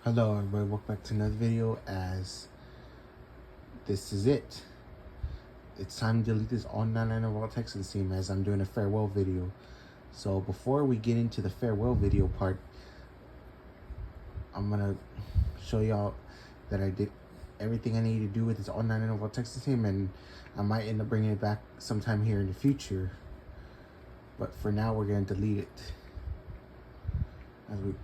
Hello everybody, welcome back to another video. As this is it. It's time to delete this all 99 overall Texans team, as I'm doing a farewell video. So before we get into the farewell video part, I'm gonna show y'all that I did everything I need to do with this all 99 overall Texans team, and I might end up bringing it back sometime here in the future. But for now, we're gonna delete it. As we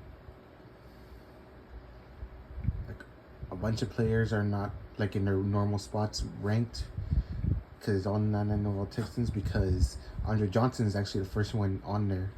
a bunch of players are not like in their normal spots ranked because it's on 99 overall Texans, because Andre Johnson is actually the first one on there.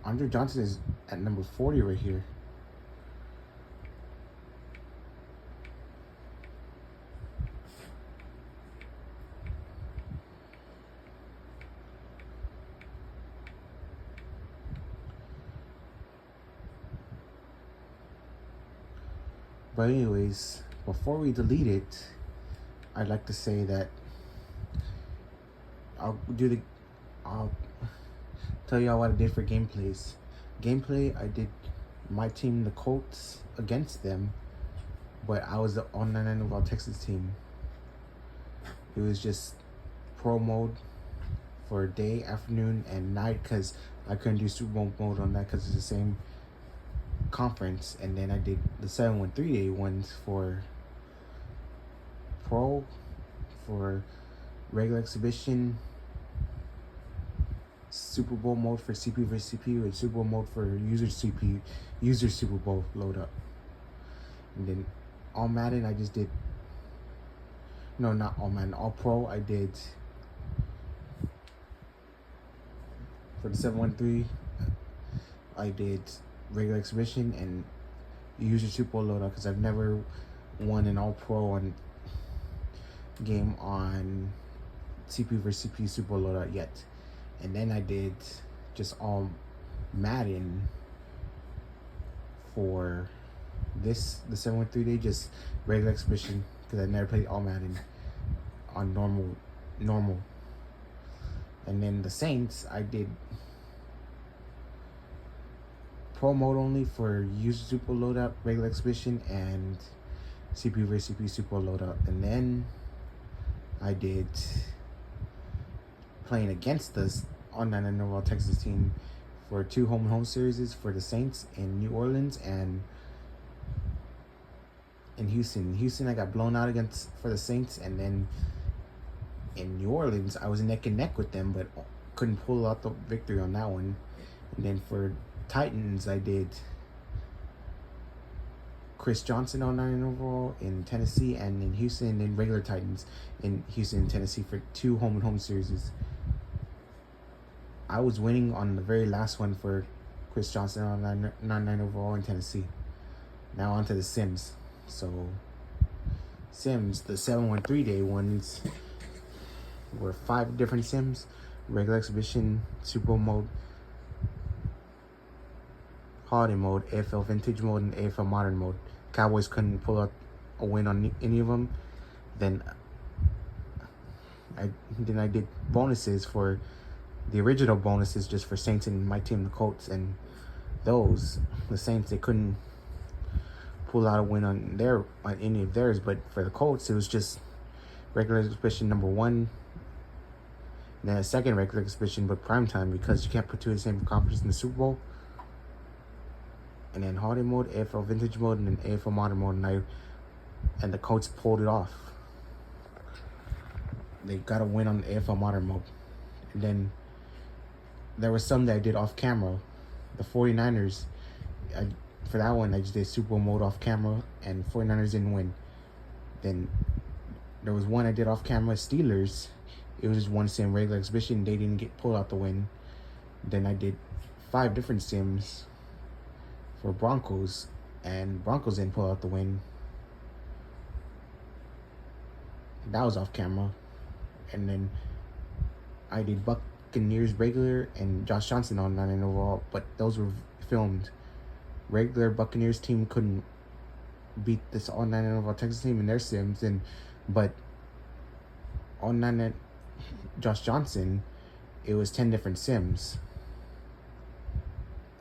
Andre Johnson is at number 40 right here. But anyways, before we delete it, I'd like to say that I'll tell y'all what I did for gameplays. I did my team, the Colts, against them, but I was the all-99 overall Texas team. It was just pro mode for day, afternoon, and night, because I couldn't do Super Bowl mode on that because it's the same conference. And then I did the 7-1-3 day ones for pro, for regular exhibition, Super Bowl mode for CPU versus CPU, and Super Bowl mode for user Super Bowl load up. And then all Madden I just did, no, not all Madden, all pro I did for the 7-1-3. I did regular exhibition and user Super Bowl loadout, because I've never won an all pro on game on CPU versus CPU Super Bowl loadout yet. And then I did just all Madden for this, the 7-1-3 day, just regular exhibition, because I never played all Madden on normal. And then the Saints, I did pro mode only for user Super Bowl loadout, regular exhibition, and CPU versus CPU Super Bowl loadout. And then I did playing against us on 99 overall Texas team for 2 home series for the Saints in New Orleans and in Houston. Houston, I got blown out against for the Saints, and then in New Orleans, I was neck and neck with them, but couldn't pull out the victory on that one. And then for Titans, I did Chris Johnson on 9 overall in Tennessee, and in Houston, and then regular Titans in Houston and Tennessee for 2 home series. I was winning on the very last one for Chris Johnson on 9 overall in Tennessee. Now on to the Sims. So Sims, the 7-1-3 day ones were 5 different Sims: regular exhibition, Super Bowl mode, holiday mode, AFL vintage mode, and AFL modern mode. Cowboys couldn't pull out a win on any of them. Then I did bonuses for the original bonuses, just for Saints and my team, the Colts, and the Saints, they couldn't pull out a win on any of theirs. But for the Colts, it was just regular exhibition number 1, and then a second regular exhibition, but prime time, because you can't put 2 in the same conference in the Super Bowl. And then holiday mode, AFL vintage mode, and then AFL modern mode, and the Colts pulled it off. They got a win on the AFL modern mode. And then there was some that I did off camera. The 49ers, for that one, I just did Super Bowl mode off camera, and 49ers didn't win. Then there was one I did off camera, Steelers. It was just one sim, regular exhibition. They didn't get pulled out the win. Then I did 5 different sims for Broncos, and Broncos didn't pull out the win. That was off camera. And then I did Buccaneers regular and Josh Johnson on 9 overall, but those were filmed. Regular Buccaneers team couldn't beat this all-nine NFL Texans team in their sims, but all-nine Josh Johnson, it was 10 different sims,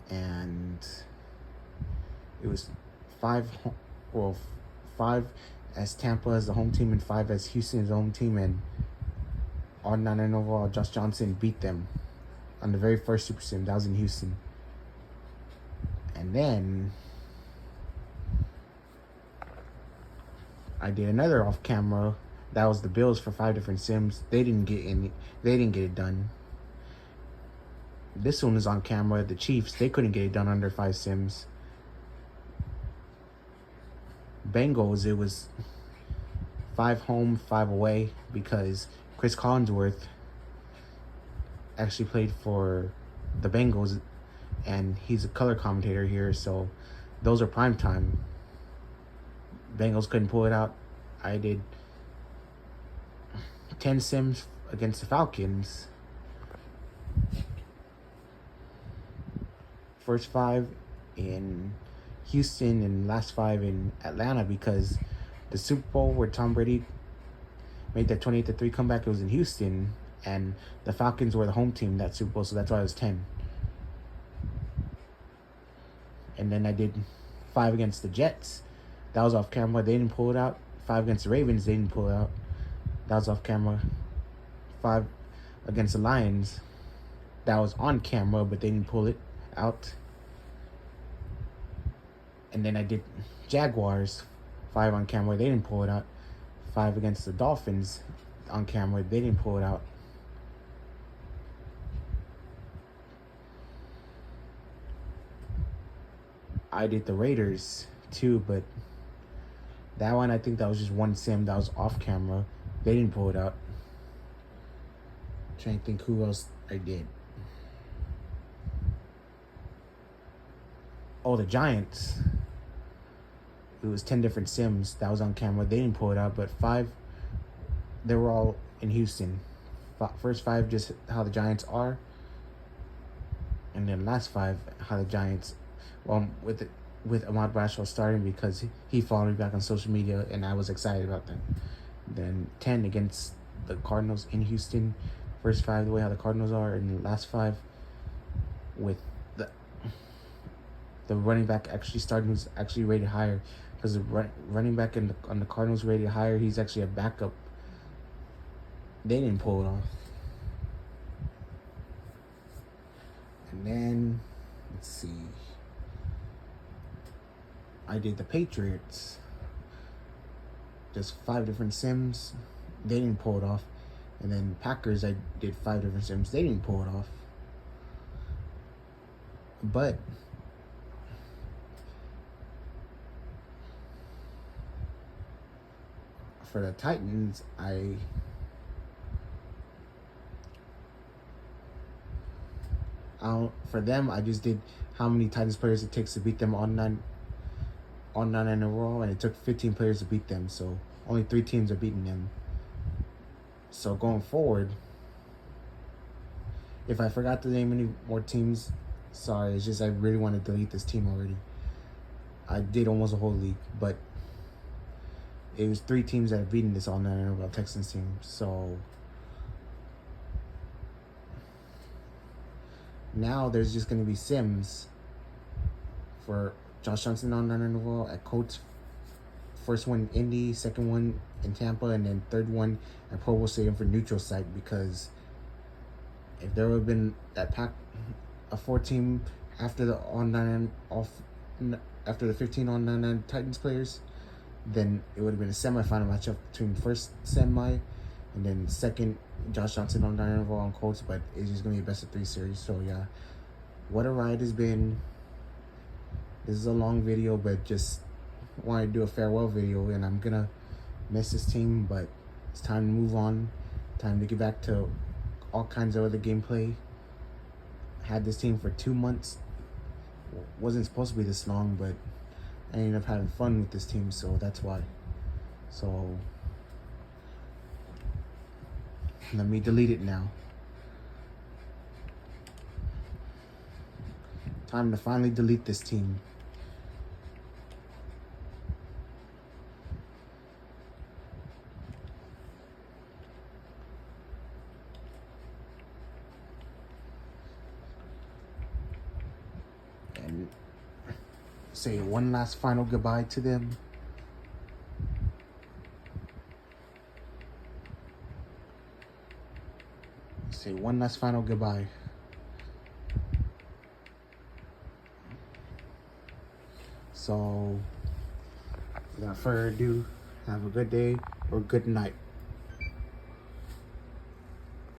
and it was five as Tampa as the home team and 5 as Houston as the home team, and all-nine overall Josh Johnson beat them on the very first Super Sim. That was in Houston. And then I did another off camera. That was the Bills for 5 different sims. They didn't get it done. This one is on camera. The Chiefs, they couldn't get it done under 5 sims. Bengals, it was 5 home, 5 away, because Chris Collinsworth actually played for the Bengals, and he's a color commentator here, so those are prime time. Bengals couldn't pull it out. I did 10 sims against the Falcons. First 5 in Houston and last 5 in Atlanta, because the Super Bowl where Tom Brady made that 28-3 comeback, it was in Houston, and the Falcons were the home team that Super Bowl, so that's why it was 10. And then I did 5 against the Jets. That was off camera. They didn't pull it out. 5 against the Ravens. They didn't pull it out. That was off camera. 5 against the Lions. That was on camera, but they didn't pull it out. And then I did Jaguars. 5 on camera. They didn't pull it out. 5 against the Dolphins on camera. They didn't pull it out. I did the Raiders too, but that one, I think that was just one sim that was off camera. They didn't pull it out. I'm trying to think who else I did. Oh, the Giants. It was 10 different sims that was on camera. They didn't pull it out, but 5, they were all in Houston. First 5, just how the Giants are. And then last 5, how the Giants, with Ahmad Bradshaw starting, because he followed me back on social media, and I was excited about that. Then 10 against the Cardinals in Houston. First 5, the way how the Cardinals are, and the last 5 with the running back actually starting, who's actually rated higher, because the running back on the Cardinals rated higher. He's actually a backup. They didn't pull it off. And then, let's see. I did the Patriots. Just 5 different sims. They didn't pull it off. And then Packers, I did 5 different sims. They didn't pull it off. But for the Titans, for them, I just did how many Titans players it takes to beat them on 9 in a row, and it took 15 players to beat them, so only 3 teams are beating them. So going forward, if I forgot to name any more teams, sorry, it's just I really want to delete this team already. I did almost a whole league, but it was 3 teams that have beaten this all-nine NFL Texans team. So now there's just going to be sims for Josh Johnson on 9 NFL at Colts. First one in Indy, second one in Tampa, and then third one at Pro Bowl Stadium for neutral site, because if there would have been a 4-team after the after the 15 on-9 Titans players, then it would have been a semifinal matchup between first semi and then second Josh Johnson on 9 NFL on Colts, but it's just going to be a best of 3 series. So yeah, what a ride has been. This is a long video, but just wanted to do a farewell video, and I'm going to miss this team, but it's time to move on. Time to get back to all kinds of other gameplay. Had this team for 2 months. Wasn't supposed to be this long, but I ended up having fun with this team, so that's why. So let me delete it now. Time to finally delete this team. say one last final goodbye to them. Say one last final goodbye. So, without further ado, have a good day or good night.